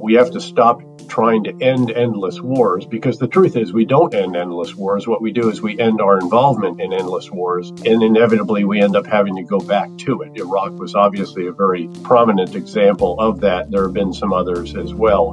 We have to stop trying to end endless wars, because the truth is we don't end endless wars. What we do is we end our involvement in endless wars, and inevitably we end up having to go back to it. Iraq was obviously a very prominent example of that. There have been some others as well.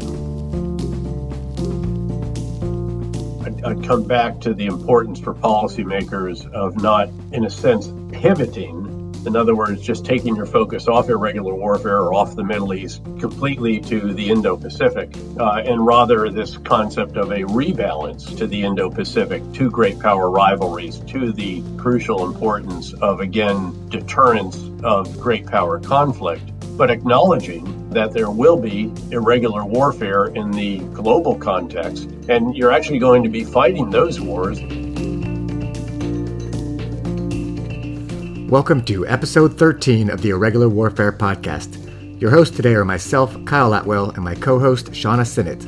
I'd come back to the importance for policymakers of not, in a sense, pivoting. In other words, just taking your focus off irregular warfare or off the Middle East completely to the Indo-Pacific, and rather this concept of a rebalance to the Indo-Pacific, to great power rivalries, to the crucial importance of, again, deterrence of great power conflict, but acknowledging that there will be irregular warfare in the global context, and you're actually going to be fighting those wars. Welcome to episode 13 of the Irregular Warfare Podcast. Your hosts today are myself, Kyle Atwell, and my co-host, Shauna Sinnott.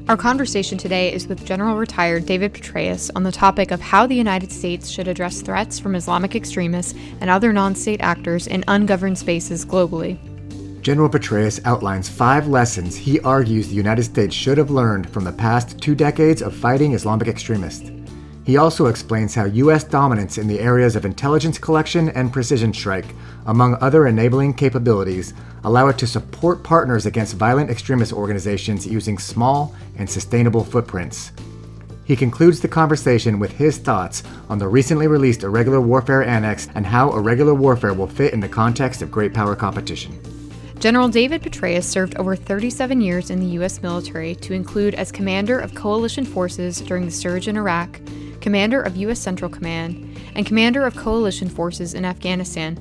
Our conversation today is with General Retired David Petraeus on the topic of how the United States should address threats from Islamic extremists and other non-state actors in ungoverned spaces globally. General Petraeus outlines 5 lessons he argues the United States should have learned from the past 2 decades of fighting Islamic extremists. He also explains how U.S. dominance in the areas of intelligence collection and precision strike, among other enabling capabilities, allow it to support partners against violent extremist organizations using small and sustainable footprints. He concludes the conversation with his thoughts on the recently released Irregular Warfare Annex and how irregular warfare will fit in the context of great power competition. General David Petraeus served over 37 years in the U.S. military, to include as commander of coalition forces during the surge in Iraq, commander of U.S. Central Command, and commander of coalition forces in Afghanistan.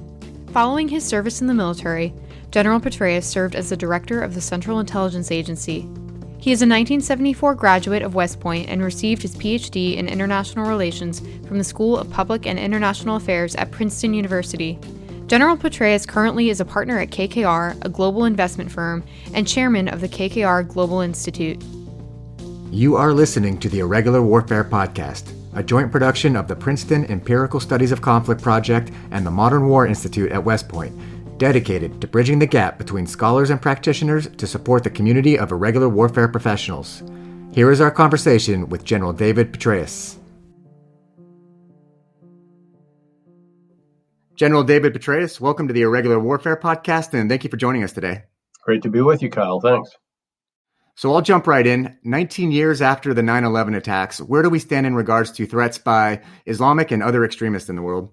Following his service in the military, General Petraeus served as the director of the Central Intelligence Agency. He is a 1974 graduate of West Point and received his Ph.D. in International Relations from the School of Public and International Affairs at Princeton University. General Petraeus currently is a partner at KKR, a global investment firm, and chairman of the KKR Global Institute. You are listening to the Irregular Warfare Podcast, a joint production of the Princeton Empirical Studies of Conflict Project and the Modern War Institute at West Point, dedicated to bridging the gap between scholars and practitioners to support the community of irregular warfare professionals. Here is our conversation with General David Petraeus. General David Petraeus, welcome to the Irregular Warfare Podcast, and thank you for joining us today. Great to be with you, Kyle. Thanks. So I'll jump right in. 19 years after the 9/11 attacks, where do we stand in regards to threats by Islamic and other extremists in the world?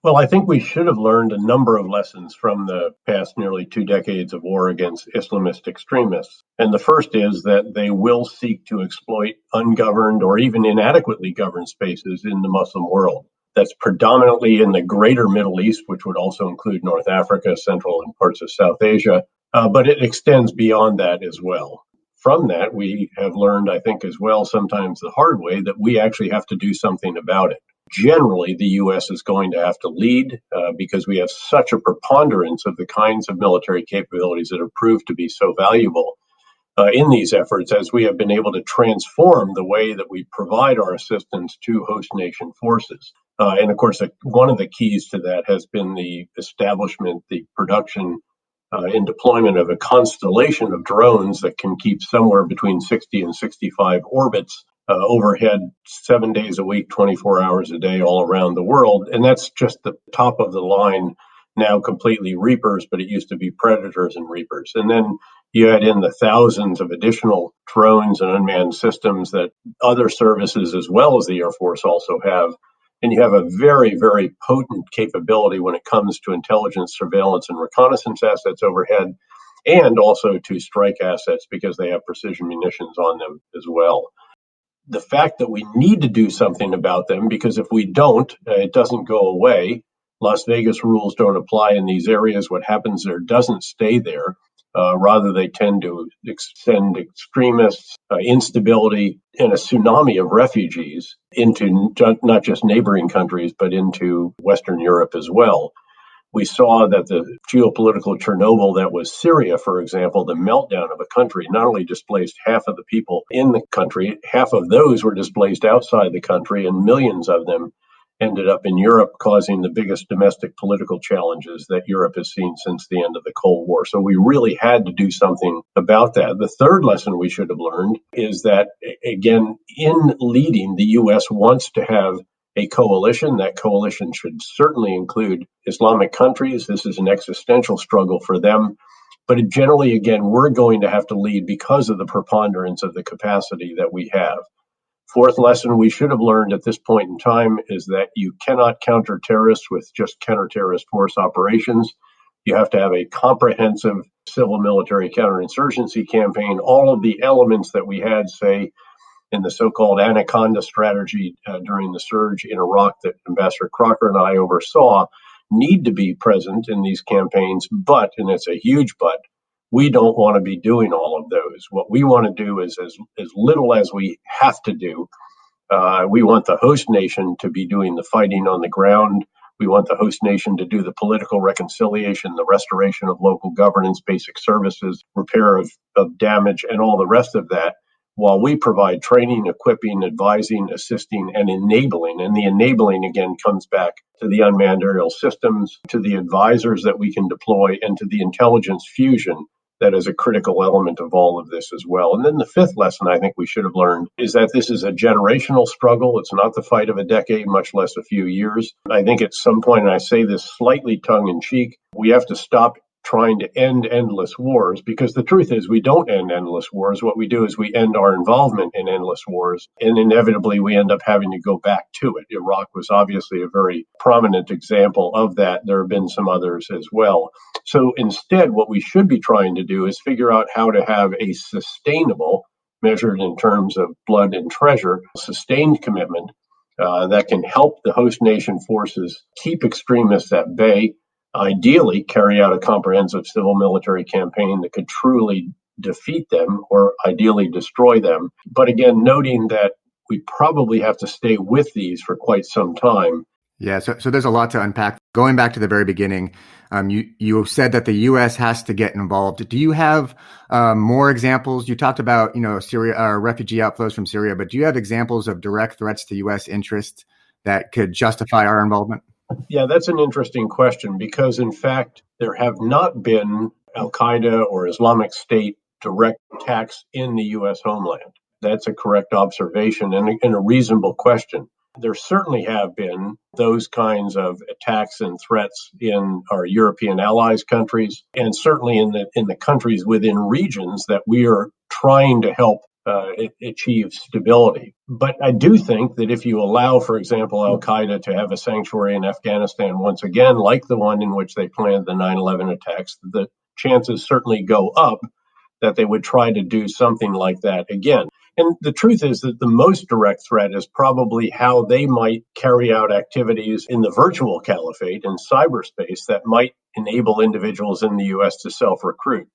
Well, I think we should have learned a number of lessons from the past nearly 2 decades of war against Islamist extremists. And the first is that they will seek to exploit ungoverned or even inadequately governed spaces in the Muslim world. That's predominantly in the greater Middle East, which would also include North Africa, Central and parts of South Asia, but it extends beyond that as well. From that, we have learned, I think, as well, sometimes the hard way, that we actually have to do something about it. Generally, the U.S. is going to have to lead because we have such a preponderance of the kinds of military capabilities that have proved to be so valuable in these efforts, as we have been able to transform the way that we provide our assistance to host nation forces. And of course, one of the keys to that has been the establishment, the production, and deployment of a constellation of drones that can keep somewhere between 60 and 65 orbits overhead 7 days a week, 24 hours a day, all around the world. And that's just the top of the line, now completely Reapers, but it used to be Predators and Reapers. And then you add in the thousands of additional drones and unmanned systems that other services, as well as the Air Force, also have. And you have a very, very potent capability when it comes to intelligence, surveillance, and reconnaissance assets overhead, and also to strike assets because they have precision munitions on them as well. The fact that we need to do something about them, because if we don't, it doesn't go away. Las Vegas rules don't apply in these areas. What happens there doesn't stay there. Rather, they tend to send extremists, instability, and a tsunami of refugees into not just neighboring countries, but into Western Europe as well. We saw that the geopolitical Chernobyl that was Syria, for example, the meltdown of a country, not only displaced half of the people in the country, half of those were displaced outside the country, and millions of them ended up in Europe, causing the biggest domestic political challenges that Europe has seen since the end of the Cold War. So we really had to do something about that. The third lesson we should have learned is that, again, in leading, the U.S. wants to have a coalition. That coalition should certainly include Islamic countries. This is an existential struggle for them. But generally, again, we're going to have to lead because of the preponderance of the capacity that we have. Fourth lesson we should have learned at this point in time is that you cannot counter terrorists with just counter-terrorist force operations. You have to have a comprehensive civil military counterinsurgency campaign. All of the elements that we had, say, in the so-called Anaconda strategy during the surge in Iraq that Ambassador Crocker and I oversaw, need to be present in these campaigns. But, and it's a huge but, we don't want to be doing all of those. What we want to do is as little as we have to do. We want the host nation to be doing the fighting on the ground. We want the host nation to do the political reconciliation, the restoration of local governance, basic services, repair of damage, and all the rest of that, while we provide training, equipping, advising, assisting, and enabling. And the enabling, again, comes back to the unmanned aerial systems, to the advisors that we can deploy, and to the intelligence fusion that is a critical element of all of this as well. And then the fifth lesson I think we should have learned is that this is a generational struggle. It's not the fight of a decade, much less a few years. I think at some point, and I say this slightly tongue-in-cheek, we have to stop trying to end endless wars, because the truth is we don't end endless wars. What we do is we end our involvement in endless wars, and inevitably we end up having to go back to it. Iraq was obviously a very prominent example of that. There have been some others as well. So instead, what we should be trying to do is figure out how to have a sustainable, measured in terms of blood and treasure, sustained commitment that can help the host nation forces keep extremists at bay, ideally carry out a comprehensive civil military campaign that could truly defeat them or ideally destroy them. But again, noting that we probably have to stay with these for quite some time. Yeah, so there's a lot to unpack. Going back to the very beginning, you said that the U.S. has to get involved. Do you have more examples? You talked about Syria, refugee outflows from Syria, but do you have examples of direct threats to U.S. interest that could justify our involvement? Yeah, that's an interesting question, because in fact, there have not been Al-Qaeda or Islamic State direct attacks in the U.S. homeland. That's a correct observation and a reasonable question. There certainly have been those kinds of attacks and threats in our European allies countries, and certainly in the countries within regions that we are trying to help achieve stability. But I do think that if you allow, for example, Al-Qaeda to have a sanctuary in Afghanistan once again, like the one in which they planned the 9/11 attacks, the chances certainly go up that they would try to do something like that again. And the truth is that the most direct threat is probably how they might carry out activities in the virtual caliphate in cyberspace that might enable individuals in the U.S. to self-recruit.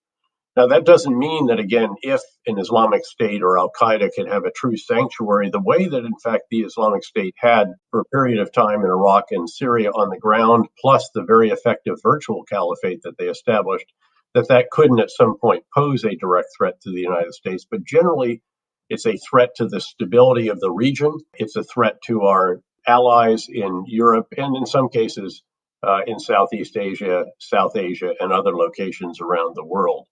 Now, that doesn't mean that, again, if an Islamic State or Al-Qaeda could have a true sanctuary, the way that, in fact, the Islamic State had for a period of time in Iraq and Syria on the ground, plus the very effective virtual caliphate that they established, that couldn't at some point pose a direct threat to the United States. But generally, it's a threat to the stability of the region. It's a threat to our allies in Europe and in some cases in Southeast Asia, South Asia, and other locations around the world.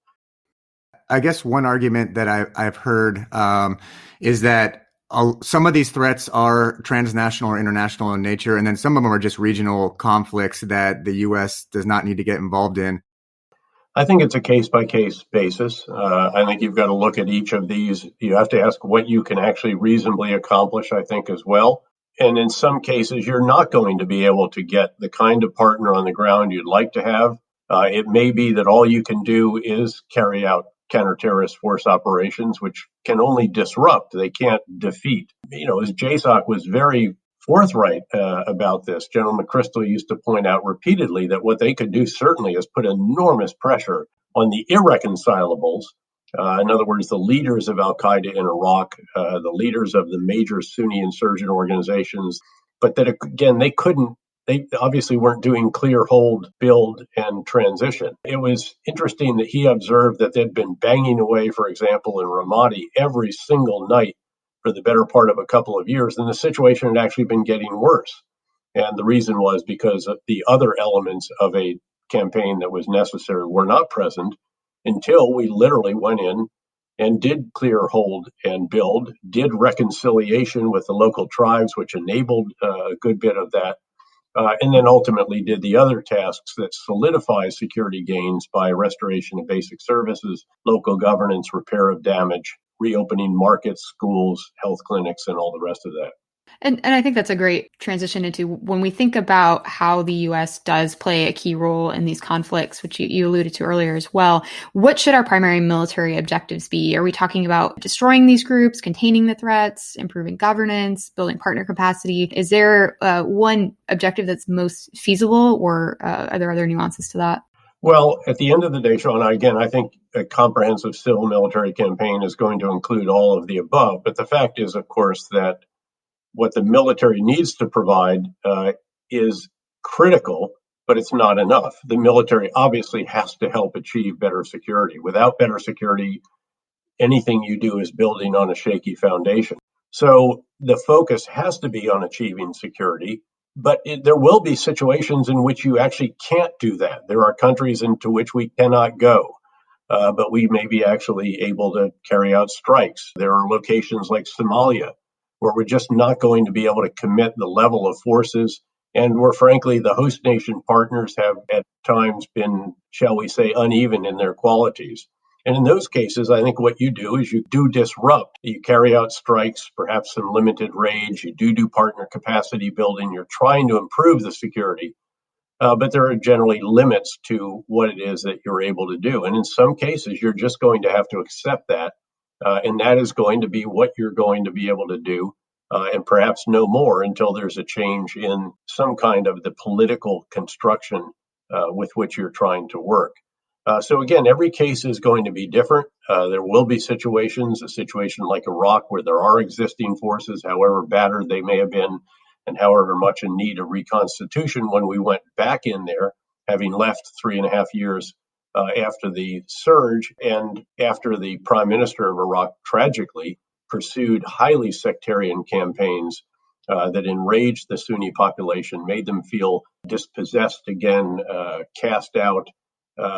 I guess one argument that I've heard is that some of these threats are transnational or international in nature, and then some of them are just regional conflicts that the U.S. does not need to get involved in. I think it's a case-by-case basis. I think you've got to look at each of these. You have to ask what you can actually reasonably accomplish, I think, as well. And in some cases, you're not going to be able to get the kind of partner on the ground you'd like to have. It may be that all you can do is carry out counter-terrorist force operations, which can only disrupt. They can't defeat. As JSOC was very forthright about this, General McChrystal used to point out repeatedly that what they could do certainly is put enormous pressure on the irreconcilables. In other words, the leaders of Al-Qaeda in Iraq, the leaders of the major Sunni insurgent organizations, but that, again, they obviously weren't doing clear hold, build, and transition. It was interesting that he observed that they'd been banging away, for example, in Ramadi every single night for the better part of a couple of years, and the situation had actually been getting worse. And the reason was because the other elements of a campaign that was necessary were not present until we literally went in and did clear, hold, and build, did reconciliation with the local tribes, which enabled a good bit of that, and then ultimately did the other tasks that solidify security gains by restoration of basic services, local governance, repair of damage, reopening markets, schools, health clinics, and all the rest of that. And I think that's a great transition into when we think about how the U.S. does play a key role in these conflicts, which you alluded to earlier as well. What should our primary military objectives be? Are we talking about destroying these groups, containing the threats, improving governance, building partner capacity? Is there one objective that's most feasible, or are there other nuances to that? Well, at the end of the day, Sean, again, I think a comprehensive civil military campaign is going to include all of the above. But the fact is, of course, that what the military needs to provide is critical, but it's not enough. The military obviously has to help achieve better security. Without better security, anything you do is building on a shaky foundation. So the focus has to be on achieving security, but there will be situations in which you actually can't do that. There are countries into which we cannot go, but we may be actually able to carry out strikes. There are locations like Somalia, where we're just not going to be able to commit the level of forces, and where, frankly, the host nation partners have at times been, shall we say, uneven in their qualities. And in those cases, I think what you do is you do disrupt. You carry out strikes, perhaps some limited raids. You do partner capacity building. You're trying to improve the security. But there are generally limits to what it is that you're able to do. And in some cases, you're just going to have to accept that. And that is going to be what you're going to be able to do, and perhaps no more until there's a change in some kind of the political construction with which you're trying to work. So again, every case is going to be different. There will be situations, a situation like Iraq, where there are existing forces, however battered they may have been, and however much in need of reconstitution. When we went back in there, having left 3.5 years after the surge, and after the prime minister of Iraq tragically pursued highly sectarian campaigns that enraged the Sunni population, made them feel dispossessed again, cast out,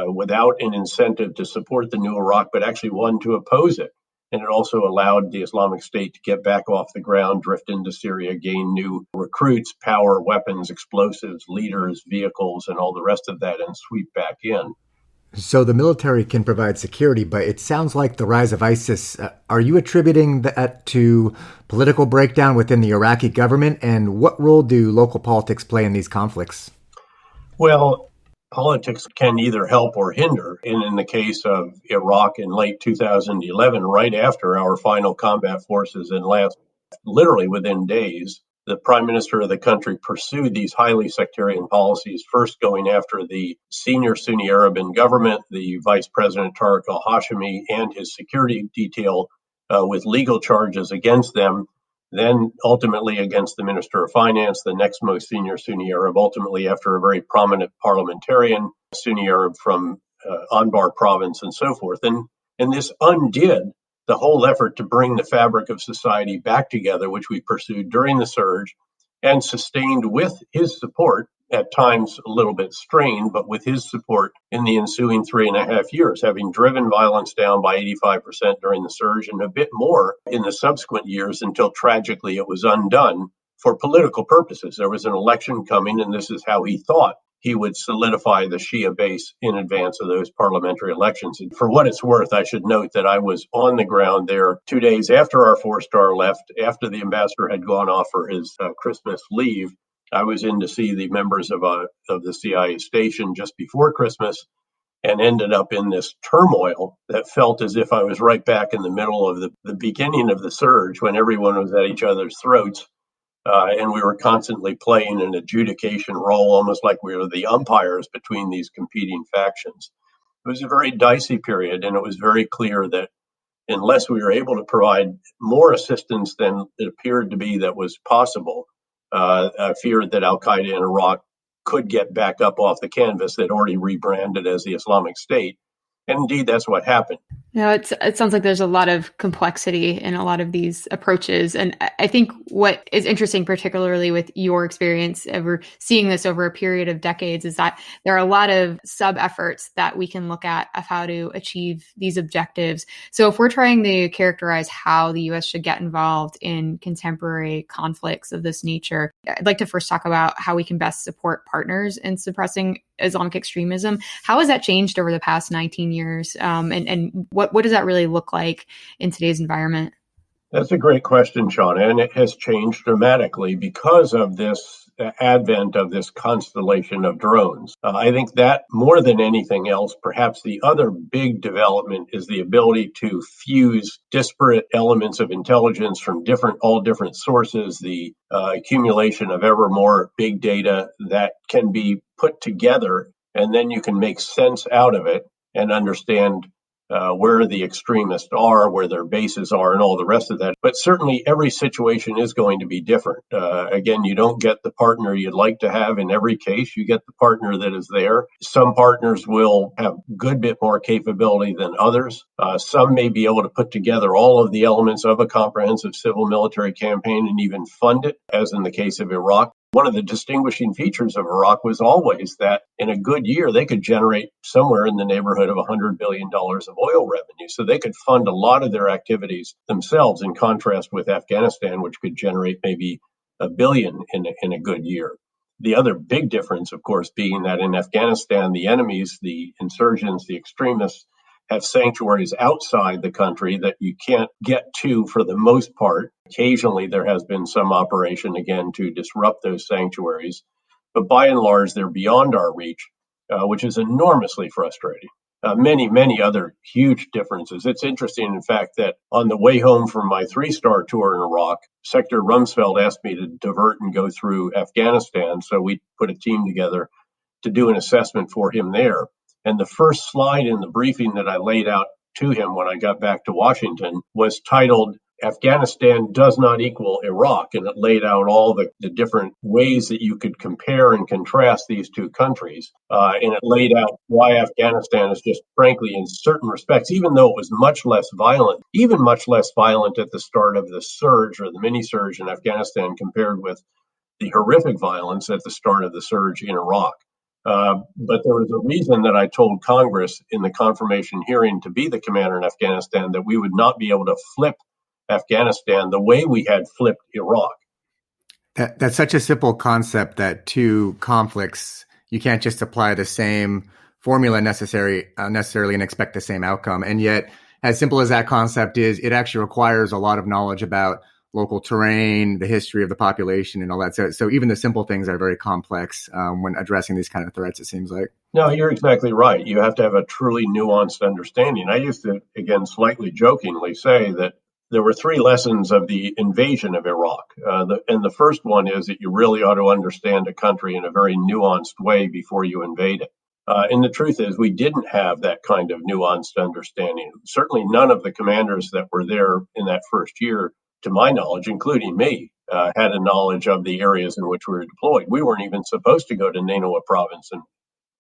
without an incentive to support the new Iraq, but actually one to oppose it. And it also allowed the Islamic State to get back off the ground, drift into Syria, gain new recruits, power, weapons, explosives, leaders, vehicles, and all the rest of that, and sweep back in. So the military can provide security, but it sounds like the rise of ISIS. Are you attributing that to political breakdown within the Iraqi government? And what role do local politics play in these conflicts? Well, politics can either help or hinder. And in the case of Iraq in late 2011, right after our final combat forces and last, literally within days, the prime minister of the country pursued these highly sectarian policies, first going after the senior Sunni Arab in government, the vice president Tariq al-Hashimi, and his security detail with legal charges against them, then ultimately against the minister of finance, the next most senior Sunni Arab, ultimately after a very prominent parliamentarian, Sunni Arab from Anbar province and so forth. And this undid the whole effort to bring the fabric of society back together, which we pursued during the surge and sustained with his support, at times a little bit strained, but with his support in the ensuing 3.5 years, having driven violence down by 85% during the surge and a bit more in the subsequent years until tragically it was undone for political purposes. There was an election coming, and this is how he thought he would solidify the Shia base in advance of those parliamentary elections. And for what it's worth, I should note that I was on the ground there 2 days after our 4-star left, after the ambassador had gone off for his Christmas leave. I was in to see the members of the CIA station just before Christmas, and ended up in this turmoil that felt as if I was right back in the middle of the beginning of the surge, when everyone was at each other's throats. And we were constantly playing an adjudication role, almost like we were the umpires between these competing factions. It was a very dicey period, and it was very clear that unless we were able to provide more assistance than it appeared to be that was possible, I feared that al-Qaeda in Iraq could get back up off the canvas. They'd already rebranded as the Islamic State. And indeed, that's what happened. It sounds like there's a lot of complexity in a lot of these approaches. And I think what is interesting, particularly with your experience over seeing this over a period of decades, is that there are a lot of sub-efforts that we can look at of how to achieve these objectives. So if we're trying to characterize how the U.S. should get involved in contemporary conflicts of this nature, I'd like to first talk about how we can best support partners in suppressing Islamic extremism. How has that changed over the past 19 years? And what does that really look like in today's environment? That's a great question, Sean, and it has changed dramatically because of this advent of this constellation of drones. I think that more than anything else, perhaps the other big development is the ability to fuse disparate elements of intelligence from all different sources, the accumulation of ever more big data that can be put together, and then you can make sense out of it and understand where the extremists are, where their bases are, and all the rest of that. But certainly every situation is going to be different. Again, you don't get the partner you'd like to have in every case. You get the partner that is there. Some partners will have a good bit more capability than others. Some may be able to put together all of the elements of a comprehensive civil military campaign and even fund it, as in the case of Iraq. One of the distinguishing features of Iraq was always that in a good year, they could generate somewhere in the neighborhood of $100 billion of oil revenue. So they could fund a lot of their activities themselves, in contrast with Afghanistan, which could generate maybe $1 billion in a good year. The other big difference, of course, being that in Afghanistan, the enemies, the insurgents, the extremists, have sanctuaries outside the country that you can't get to for the most part. Occasionally, there has been some operation, again, to disrupt those sanctuaries. But by and large, they're beyond our reach, which is enormously frustrating. Many other huge differences. It's interesting, in fact, that on the way home from my 3-star tour in Iraq, Secretary Rumsfeld asked me to divert and go through Afghanistan. So we put a team together to do an assessment for him there. And the first slide in the briefing that I laid out to him when I got back to Washington was titled, Afghanistan does not equal Iraq. And it laid out all the different ways that you could compare and contrast these two countries. And it laid out why Afghanistan is just, frankly, in certain respects, even though it was much less violent at the start of the surge or the mini surge in Afghanistan compared with the horrific violence at the start of the surge in Iraq. But there was a reason that I told Congress in the confirmation hearing to be the commander in Afghanistan that we would not be able to flip Afghanistan the way we had flipped Iraq. That's such a simple concept that to conflicts, you can't just apply the same formula necessarily and expect the same outcome. And yet, as simple as that concept is, it actually requires a lot of knowledge about local terrain, the history of the population, and all that. So even the simple things are very complex when addressing these kind of threats, it seems like. No, you're exactly right. You have to have a truly nuanced understanding. I used to, again, slightly jokingly say that there were 3 lessons of the invasion of Iraq. And the first one is that you really ought to understand a country in a very nuanced way before you invade it. And the truth is, we didn't have that kind of nuanced understanding. Certainly none of the commanders that were there in that first year, to my knowledge, including me, had a knowledge of the areas in which we were deployed. We weren't even supposed to go to Nineveh province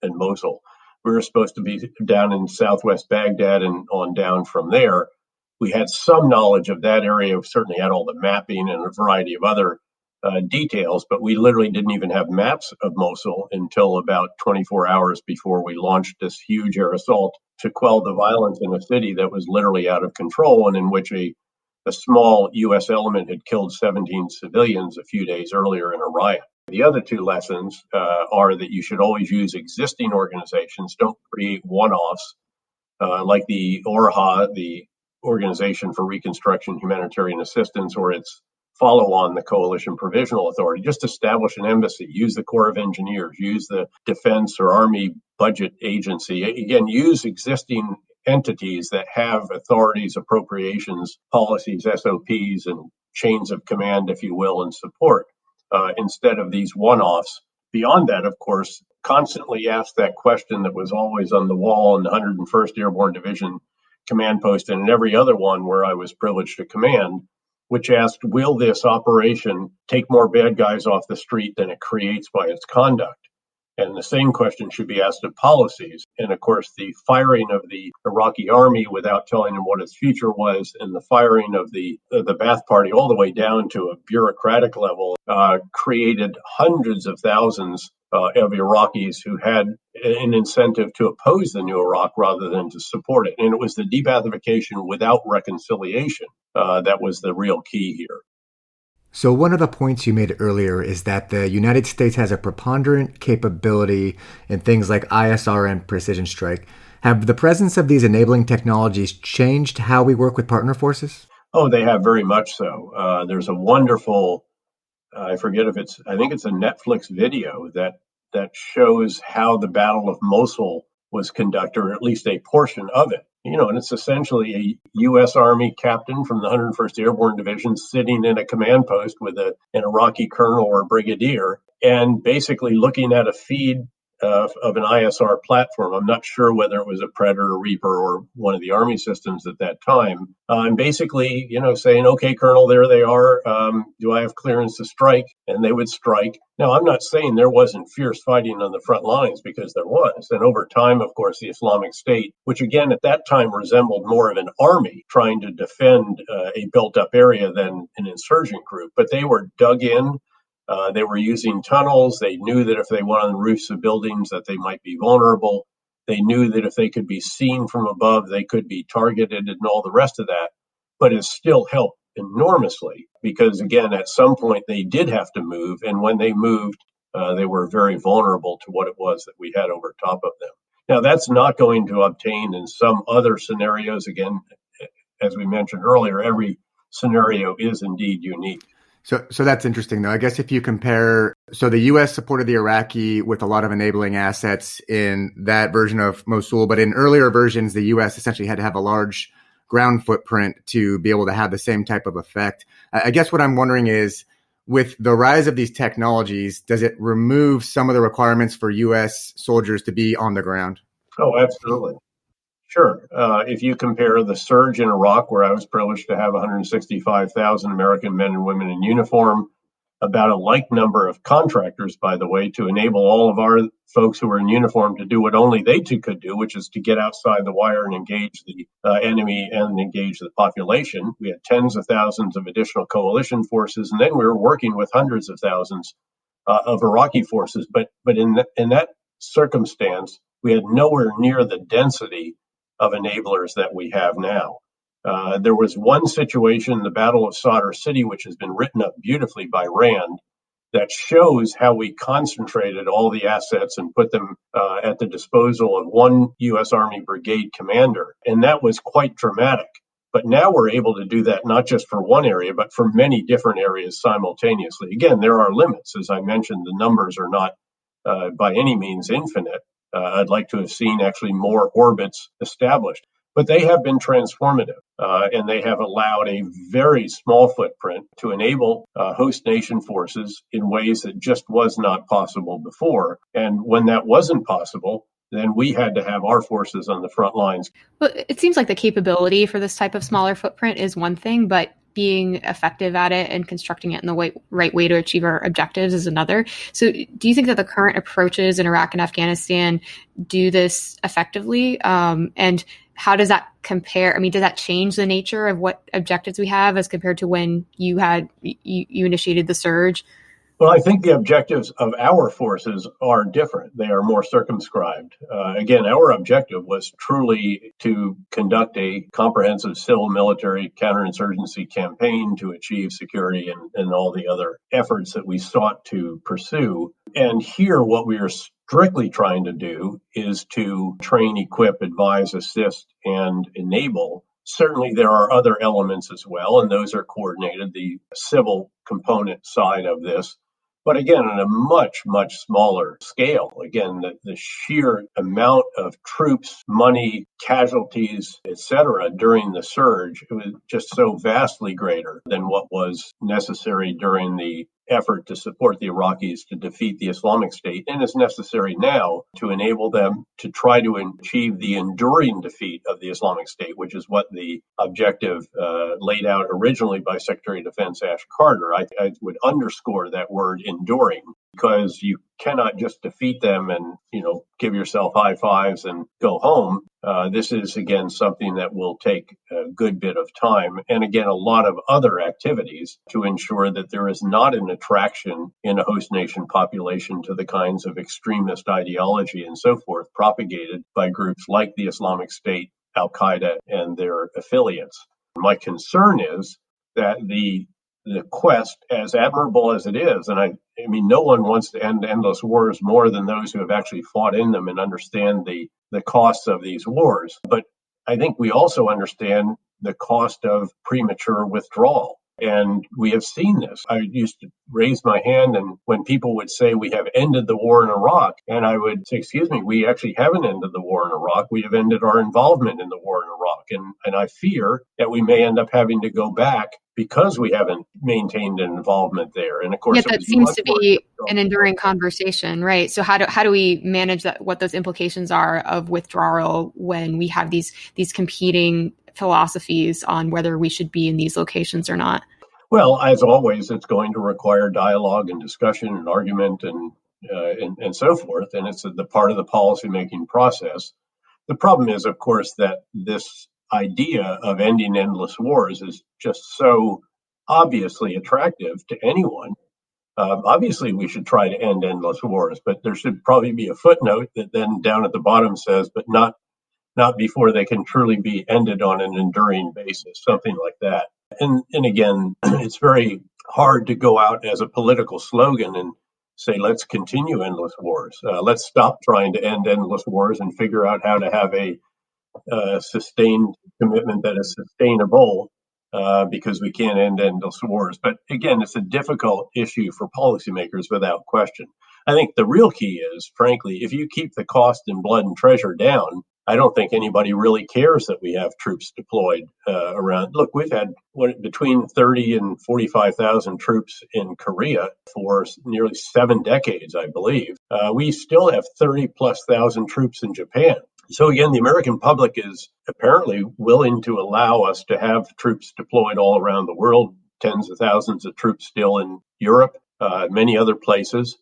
and Mosul. We were supposed to be down in southwest Baghdad and on down from there. We had some knowledge of that area. We certainly had all the mapping and a variety of other details, but we literally didn't even have maps of Mosul until about 24 hours before we launched this huge air assault to quell the violence in a city that was literally out of control and in which a small U.S. element had killed 17 civilians a few days earlier in a riot. The other 2 lessons are that you should always use existing organizations. Don't create one-offs like the ORHA, the Organization for Reconstruction and Humanitarian Assistance, or its follow-on, the Coalition Provisional Authority. Just establish an embassy, use the Corps of Engineers, use the Defense or Army Budget Agency. Again, use existing entities that have authorities, appropriations, policies, SOPs, and chains of command, if you will, and support, instead of these one-offs. Beyond that, of course, constantly ask that question that was always on the wall in the 101st Airborne Division command post and in every other one where I was privileged to command, which asked, will this operation take more bad guys off the street than it creates by its conduct? And the same question should be asked of policies. And of course, the firing of the Iraqi army without telling them what its future was, and the firing of the Ba'ath Party all the way down to a bureaucratic level, created hundreds of thousands of Iraqis who had an incentive to oppose the new Iraq rather than to support it. And it was the de-Baathification without reconciliation that was the real key here. So one of the points you made earlier is that the United States has a preponderant capability in things like ISR and precision strike. Have the presence of these enabling technologies changed how we work with partner forces? Oh, they have very much so. There's a wonderful, I think it's a Netflix video that shows how the Battle of Mosul was conducted, or at least a portion of it. And it's essentially a U.S. Army captain from the 101st Airborne Division sitting in a command post with an Iraqi colonel or brigadier and basically looking at a feed of an ISR platform. I'm not sure whether it was a Predator, Reaper, or one of the Army systems at that time. And basically, saying, okay, Colonel, there they are. Do I have clearance to strike? And they would strike. Now, I'm not saying there wasn't fierce fighting on the front lines, because there was. And over time, of course, the Islamic State, which again at that time resembled more of an army trying to defend a built-up area than an insurgent group, but they were dug in. They were using tunnels. They knew that if they went on the roofs of buildings that they might be vulnerable. They knew that if they could be seen from above, they could be targeted and all the rest of that. But it still helped enormously because, again, at some point they did have to move. And when they moved, they were very vulnerable to what it was that we had over top of them. Now, that's not going to obtain in some other scenarios. Again, as we mentioned earlier, every scenario is indeed unique. So that's interesting, though. I guess if you compare, so the U.S. supported the Iraqi with a lot of enabling assets in that version of Mosul, but in earlier versions, the U.S. essentially had to have a large ground footprint to be able to have the same type of effect. I guess what I'm wondering is, with the rise of these technologies, does it remove some of the requirements for U.S. soldiers to be on the ground? Oh, absolutely. Sure. If you compare the surge in Iraq, where I was privileged to have 165,000 American men and women in uniform, about a like number of contractors, by the way, to enable all of our folks who were in uniform to do what only they two could do, which is to get outside the wire and engage the enemy and engage the population. We had tens of thousands of additional coalition forces, and then we were working with hundreds of thousands of Iraqi forces. But in that circumstance, we had nowhere near the density of enablers that we have now. There was one situation, the Battle of Sadr City, which has been written up beautifully by Rand, that shows how we concentrated all the assets and put them at the disposal of one U.S. Army brigade commander. And that was quite dramatic. But now we're able to do that not just for one area, but for many different areas simultaneously. Again, there are limits. As I mentioned, the numbers are not by any means infinite. I'd like to have seen actually more orbits established, but they have been transformative, and they have allowed a very small footprint to enable host nation forces in ways that just was not possible before. And when that wasn't possible, then we had to have our forces on the front lines. Well, it seems like the capability for this type of smaller footprint is one thing, but being effective at it and constructing it in the right way to achieve our objectives is another. So do you think that the current approaches in Iraq and Afghanistan do this effectively? And how does that compare? I mean, does that change the nature of what objectives we have as compared to when you initiated the surge? Well, I think the objectives of our forces are different. They are more circumscribed. Again, our objective was truly to conduct a comprehensive civil military counterinsurgency campaign to achieve security and all the other efforts that we sought to pursue. And here, what we are strictly trying to do is to train, equip, advise, assist, and enable. Certainly, there are other elements as well, and those are coordinated, the civil component side of this. But again, on a much, much smaller scale. Again, the sheer amount of troops, money, casualties, etc. during the surge, it was just so vastly greater than what was necessary during the effort to support the Iraqis to defeat the Islamic State, and is necessary now to enable them to try to achieve the enduring defeat of the Islamic State, which is what the objective laid out originally by Secretary of Defense Ash Carter. I would underscore that word enduring. because you cannot just defeat them and, give yourself high fives and go home. This is, again, something that will take a good bit of time. And again, a lot of other activities to ensure that there is not an attraction in a host nation population to the kinds of extremist ideology and so forth propagated by groups like the Islamic State, Al-Qaeda, and their affiliates. My concern is that the quest, as admirable as it is, and I mean, no one wants to end endless wars more than those who have actually fought in them and understand the costs of these wars. But I think we also understand the cost of premature withdrawal. And we have seen this. I used to raise my hand, and when people would say we have ended the war in Iraq, and I would say, excuse me, we actually haven't ended the war in Iraq. We have ended our involvement in the war in Iraq. And I fear that we may end up having to go back because we haven't maintained an involvement there. And of course, that seems to be an enduring conversation, right? So how do we manage that? What those implications are of withdrawal when we have these competing philosophies on whether we should be in these locations or not? Well, as always, it's going to require dialogue and discussion and argument and so forth. And it's the part of the policymaking process. The problem is, of course, that this idea of ending endless wars is just so obviously attractive to anyone. Obviously, we should try to end endless wars, but there should probably be a footnote that then down at the bottom says, but not before they can truly be ended on an enduring basis, something like that. And again, it's very hard to go out as a political slogan and say, let's continue endless wars. Let's stop trying to end endless wars and figure out how to have a sustained commitment that is sustainable, because we can't end endless wars. But again, it's a difficult issue for policymakers without question. I think the real key is, frankly, if you keep the cost in blood and treasure down, I don't think anybody really cares that we have troops deployed around. Look, we've had between 30 and 45,000 troops in Korea for nearly 7 decades, I believe. We still have 30,000+ troops in Japan. So again, the American public is apparently willing to allow us to have troops deployed all around the world, tens of thousands of troops still in Europe, many other places.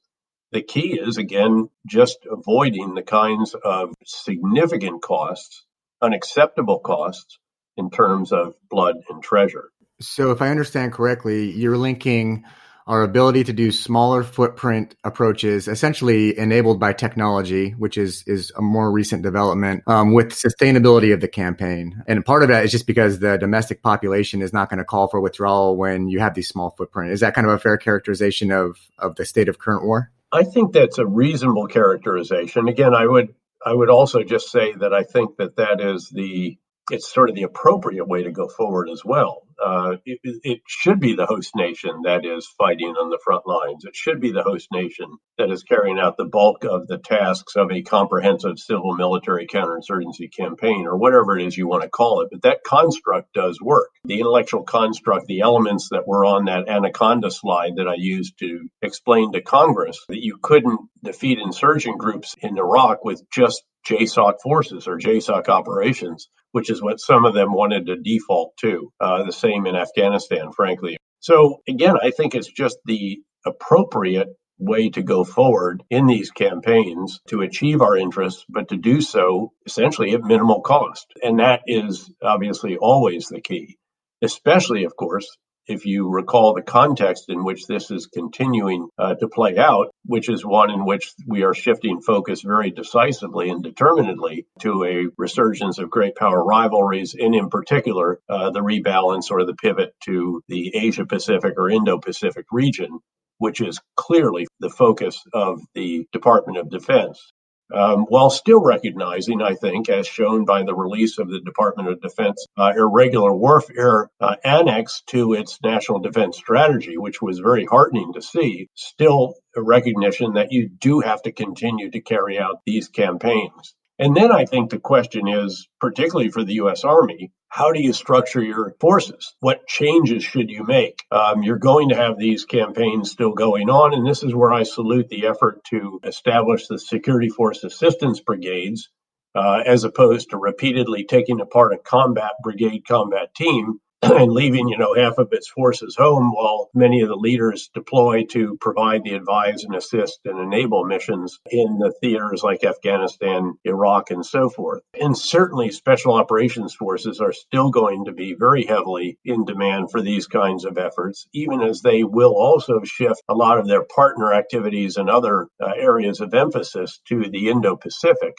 The key is, again, just avoiding the kinds of significant costs, unacceptable costs in terms of blood and treasure. So if I understand correctly, you're linking our ability to do smaller footprint approaches, essentially enabled by technology, which is a more recent development, with sustainability of the campaign. And part of that is just because the domestic population is not going to call for withdrawal when you have these small footprint. Is that kind of a fair characterization of the state of current war? I think that's a reasonable characterization. Again, I would also just say that I think that is it's sort of the appropriate way to go forward as well. It should be the host nation that is fighting on the front lines. It should be the host nation that is carrying out the bulk of the tasks of a comprehensive civil military counterinsurgency campaign, or whatever it is you want to call it. But that construct does work. The intellectual construct, the elements that were on that Anaconda slide that I used to explain to Congress that you couldn't defeat insurgent groups in Iraq with just JSOC forces or JSOC operations, which is what some of them wanted to default to. The same in Afghanistan, frankly. So again, I think it's just the appropriate way to go forward in these campaigns to achieve our interests, but to do so essentially at minimal cost. And that is obviously always the key, especially, of course, if you recall the context in which this is continuing to play out, which is one in which we are shifting focus very decisively and determinedly to a resurgence of great power rivalries, and in particular, the rebalance or the pivot to the Asia-Pacific or Indo-Pacific region, which is clearly the focus of the Department of Defense. While still recognizing, I think, as shown by the release of the Department of Defense Irregular Warfare Annex to its National Defense Strategy, which was very heartening to see, still a recognition that you do have to continue to carry out these campaigns. And then I think the question is, particularly for the U.S. Army, how do you structure your forces? What changes should you make? You're going to have these campaigns still going on, and this is where I salute the effort to establish the Security Force Assistance Brigades, as opposed to repeatedly taking apart a combat brigade, combat team and leaving, half of its forces home while many of the leaders deploy to provide the advise and assist and enable missions in the theaters like Afghanistan, Iraq, and so forth. And certainly special operations forces are still going to be very heavily in demand for these kinds of efforts, even as they will also shift a lot of their partner activities and other areas of emphasis to the Indo-Pacific.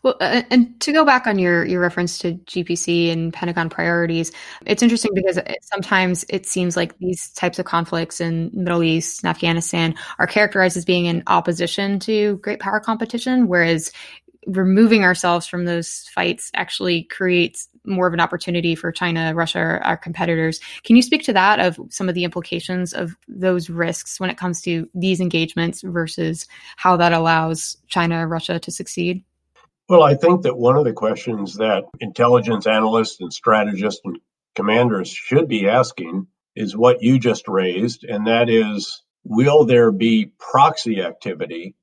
Well, and to go back on your reference to GPC and Pentagon priorities, it's interesting because sometimes it seems like these types of conflicts in the Middle East and Afghanistan are characterized as being in opposition to great power competition, whereas removing ourselves from those fights actually creates more of an opportunity for China, Russia, our competitors. Can you speak to that, of some of the implications of those risks when it comes to these engagements versus how that allows China, Russia to succeed? Well, I think that one of the questions that intelligence analysts and strategists and commanders should be asking is what you just raised, and that is, will there be proxy activity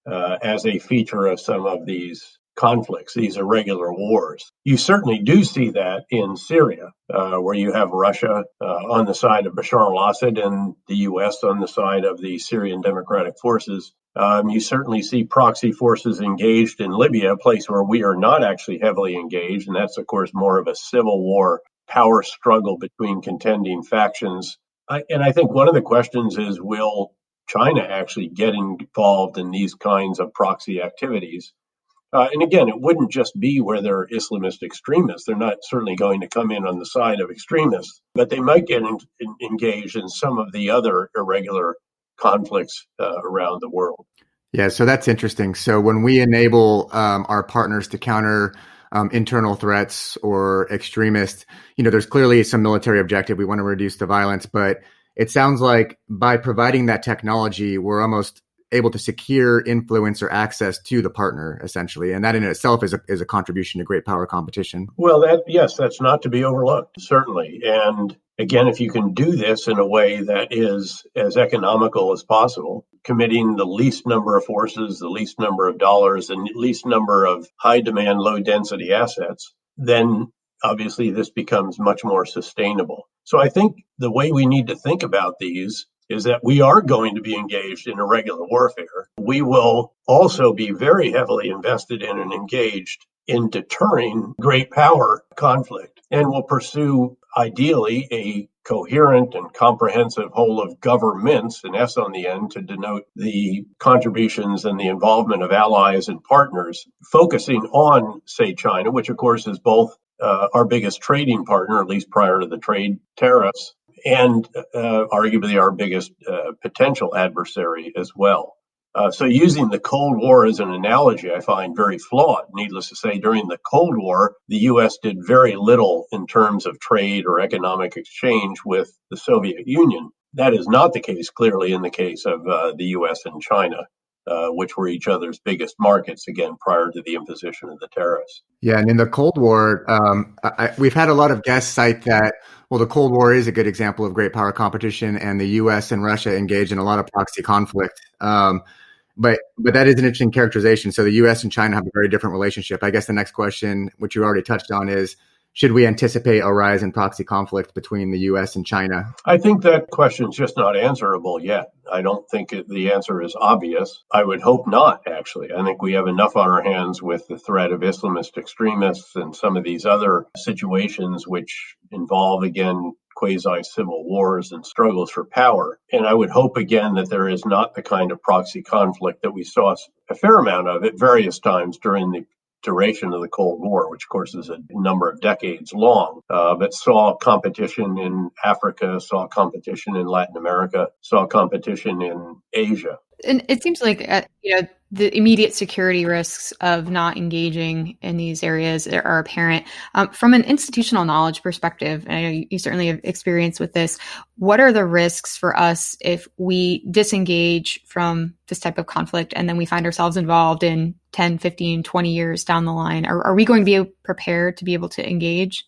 as a feature of some of these conflicts, these irregular wars? You certainly do see that in Syria, where you have Russia on the side of Bashar al-Assad and the U.S. on the side of the Syrian Democratic Forces. You certainly see proxy forces engaged in Libya, a place where we are not actually heavily engaged. And that's, of course, more of a civil war power struggle between contending factions. And I think one of the questions is, will China actually get involved in these kinds of proxy activities? And again, it wouldn't just be where there are Islamist extremists. They're not certainly going to come in on the side of extremists, but they might get engaged in some of the other irregular conflicts around the world. Yeah, so that's interesting. So when we enable our partners to counter internal threats or extremists, there's clearly some military objective. We want to reduce the violence, but it sounds like by providing that technology, we're almost able to secure influence or access to the partner, essentially. And that in itself is a contribution to great power competition. Well, that's not to be overlooked, certainly. And again, if you can do this in a way that is as economical as possible, committing the least number of forces, the least number of dollars, and the least number of high demand, low density assets, then obviously this becomes much more sustainable. So I think the way we need to think about these is that we are going to be engaged in irregular warfare. We will also be very heavily invested in and engaged in deterring great power conflict, and will pursue ideally a coherent and comprehensive whole of governments, an S on the end to denote the contributions and the involvement of allies and partners, focusing on, say, China, which of course is both our biggest trading partner, at least prior to the trade tariffs, and arguably our biggest potential adversary as well. So using the Cold War as an analogy, I find very flawed. Needless to say, during the Cold War, the U.S. did very little in terms of trade or economic exchange with the Soviet Union. That is not the case, clearly, in the case of the U.S. and China, which were each other's biggest markets, again, prior to the imposition of the tariffs. Yeah, and in the Cold War, we've had a lot of guests cite that, well, the Cold War is a good example of great power competition, and the U.S. and Russia engaged in a lot of proxy conflict. But that is an interesting characterization. So the U.S. and China have a very different relationship. I guess the next question, which you already touched on, is, should we anticipate a rise in proxy conflict between the U.S. and China? I think that question is just not answerable yet. I don't think the answer is obvious. I would hope not, actually. I think we have enough on our hands with the threat of Islamist extremists and some of these other situations which involve, again, quasi-civil wars and struggles for power. And I would hope, again, that there is not the kind of proxy conflict that we saw a fair amount of at various times during the duration of the Cold War, which of course is a number of decades long, but saw competition in Africa, saw competition in Latin America, saw competition in Asia. And it seems like the immediate security risks of not engaging in these areas are apparent. From an institutional knowledge perspective, and I know you certainly have experience with this, what are the risks for us if we disengage from this type of conflict and then we find ourselves involved in 10, 15, 20 years down the line? Are we going to be prepared to be able to engage?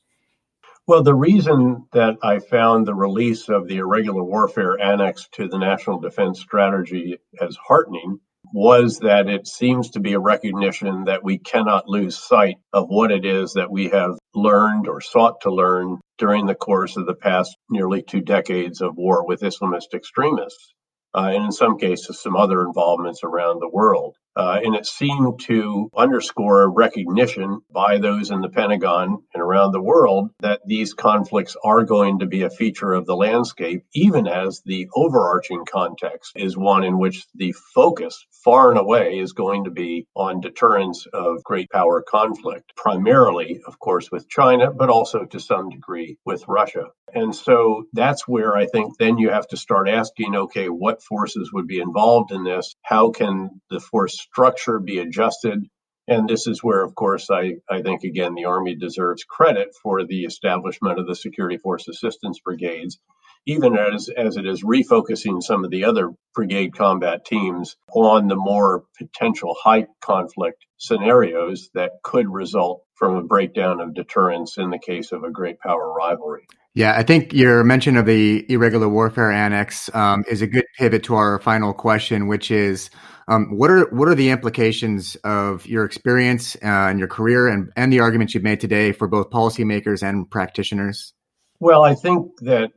Well, the reason that I found the release of the Irregular Warfare Annex to the National Defense Strategy as heartening was that it seems to be a recognition that we cannot lose sight of what it is that we have learned or sought to learn during the course of the past nearly 2 decades of war with Islamist extremists. And in some cases, some other involvements around the world. And it seemed to underscore a recognition by those in the Pentagon and around the world that these conflicts are going to be a feature of the landscape, even as the overarching context is one in which the focus far and away is going to be on deterrence of great power conflict, primarily, of course, with China, but also to some degree with Russia. And so that's where I think then you have to start asking, okay, what forces would be involved in this? How can the force structure be adjusted? And this is where, of course, I think, again, the Army deserves credit for the establishment of the Security Force Assistance Brigades, even as it is refocusing some of the other brigade combat teams on the more potential high conflict scenarios that could result from a breakdown of deterrence in the case of a great power rivalry. Yeah, I think your mention of the Irregular Warfare Annex is a good pivot to our final question, which is, what are the implications of your experience and your career and the arguments you've made today for both policymakers and practitioners? Well, I think that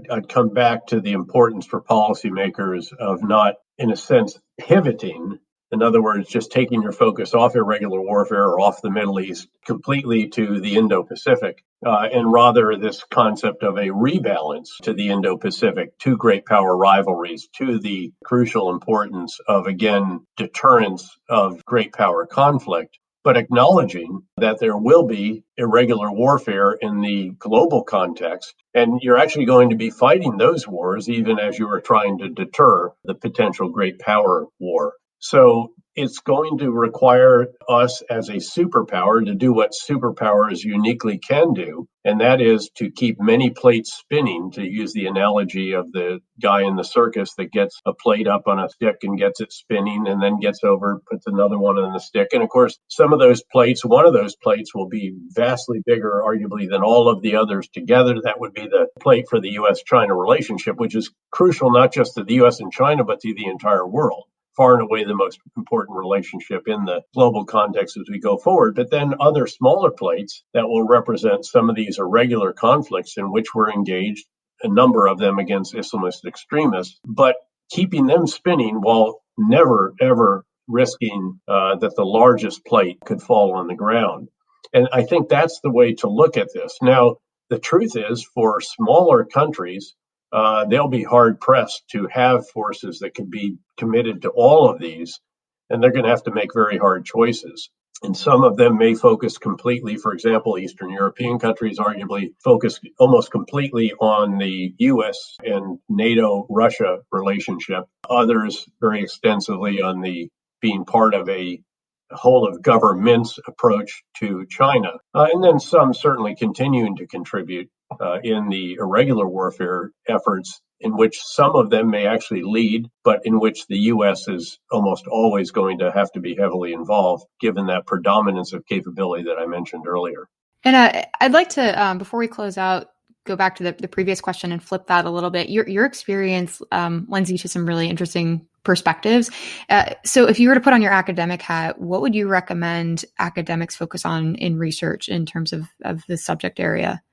I'd come back to the importance for policymakers of not, in a sense, pivoting. In other words, just taking your focus off irregular warfare or off the Middle East completely to the Indo-Pacific, and rather this concept of a rebalance to the Indo-Pacific, to great power rivalries, to the crucial importance of, again, deterrence of great power conflict, but acknowledging that there will be irregular warfare in the global context, and you're actually going to be fighting those wars even as you are trying to deter the potential great power war. So it's going to require us as a superpower to do what superpowers uniquely can do, and that is to keep many plates spinning, to use the analogy of the guy in the circus that gets a plate up on a stick and gets it spinning and then gets over, puts another one on the stick. And of course, some of those plates, one of those plates will be vastly bigger, arguably, than all of the others together. That would be the plate for the U.S.-China relationship, which is crucial not just to the U.S. and China, but to the entire world. Far and away the most important relationship in the global context as we go forward. But then other smaller plates that will represent some of these irregular conflicts in which we're engaged, a number of them against Islamist extremists, but keeping them spinning while never, ever risking that the largest plate could fall on the ground. And I think that's the way to look at this. Now, the truth is, for smaller countries, they'll be hard-pressed to have forces that can be committed to all of these, and they're going to have to make very hard choices. And some of them may focus completely, for example, Eastern European countries arguably focus almost completely on the U.S. and NATO-Russia relationship. Others very extensively on the being part of a whole of governments approach to China. And then some certainly continuing to contribute in the irregular warfare efforts, in which some of them may actually lead, but in which the U.S. is almost always going to have to be heavily involved, given that predominance of capability that I mentioned earlier. And I'd like to, before we close out, go back to the previous question and flip that a little bit. Your experience lends you to some really interesting perspectives. So if you were to put on your academic hat, what would you recommend academics focus on in research in terms of the subject area?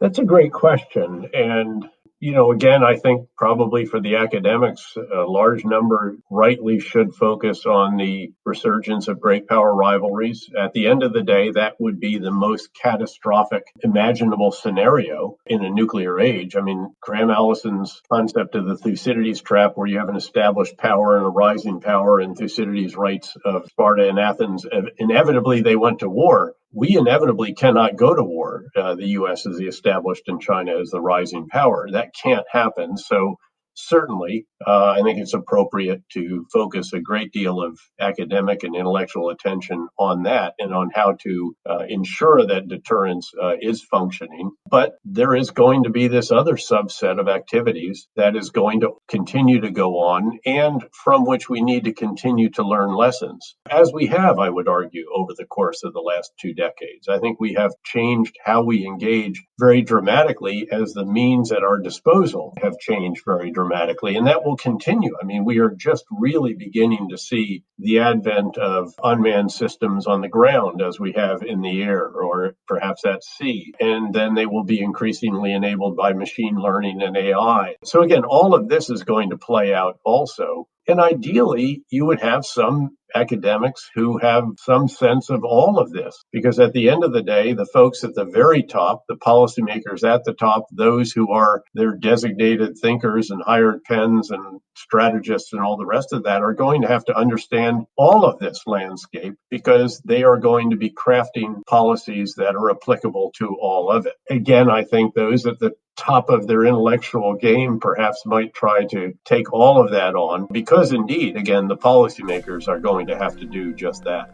That's a great question. And, again, I think probably for the academics, a large number rightly should focus on the resurgence of great power rivalries. At the end of the day, that would be the most catastrophic imaginable scenario in a nuclear age. I mean, Graham Allison's concept of the Thucydides trap, where you have an established power and a rising power, and Thucydides writes of Sparta and Athens, inevitably they went to war. We inevitably cannot go to war. The U.S. is the established and China is the rising power. That can't happen. So certainly, I think it's appropriate to focus a great deal of academic and intellectual attention on that and on how to ensure that deterrence is functioning. But there is going to be this other subset of activities that is going to continue to go on and from which we need to continue to learn lessons, as we have, I would argue, over the course of the last 2 decades. I think we have changed how we engage very dramatically as the means at our disposal have changed very dramatically. dramatically, and that will continue. I mean, we are just really beginning to see the advent of unmanned systems on the ground as we have in the air or perhaps at sea. And then they will be increasingly enabled by machine learning and AI. So again, all of this is going to play out also. And ideally, you would have some academics who have some sense of all of this, because at the end of the day, the folks at the very top, the policymakers at the top, those who are their designated thinkers and hired pens and strategists and all the rest of that, are going to have to understand all of this landscape, because they are going to be crafting policies that are applicable to all of it. Again, I think those at the top of their intellectual game perhaps might try to take all of that on, because indeed, again, the policymakers are going to have to do just that.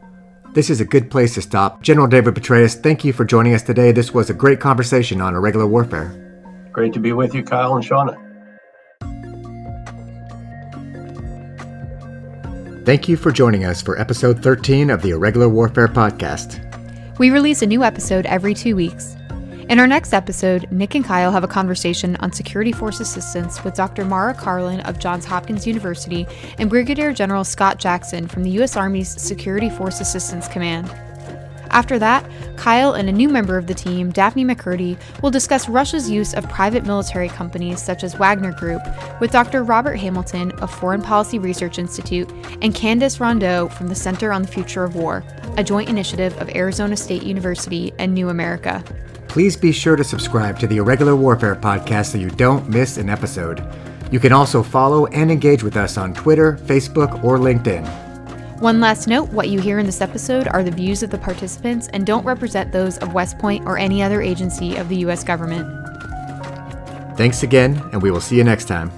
This is a good place to stop. General David Petraeus, thank you for joining us today. This was a great conversation on irregular warfare. Great to be with you, Kyle and Shauna. Thank you for joining us for episode 13 of the Irregular Warfare Podcast. We release a new episode every 2 weeks. In our next episode, Nick and Kyle have a conversation on security force assistance with Dr. Mara Carlin of Johns Hopkins University and Brigadier General Scott Jackson from the U.S. Army's Security Force Assistance Command. After that, Kyle and a new member of the team, Daphne McCurdy, will discuss Russia's use of private military companies such as Wagner Group with Dr. Robert Hamilton of Foreign Policy Research Institute and Candace Rondeau from the Center on the Future of War, a joint initiative of Arizona State University and New America. Please be sure to subscribe to the Irregular Warfare Podcast so you don't miss an episode. You can also follow and engage with us on Twitter, Facebook, or LinkedIn. One last note, what you hear in this episode are the views of the participants and don't represent those of West Point or any other agency of the U.S. government. Thanks again, and we will see you next time.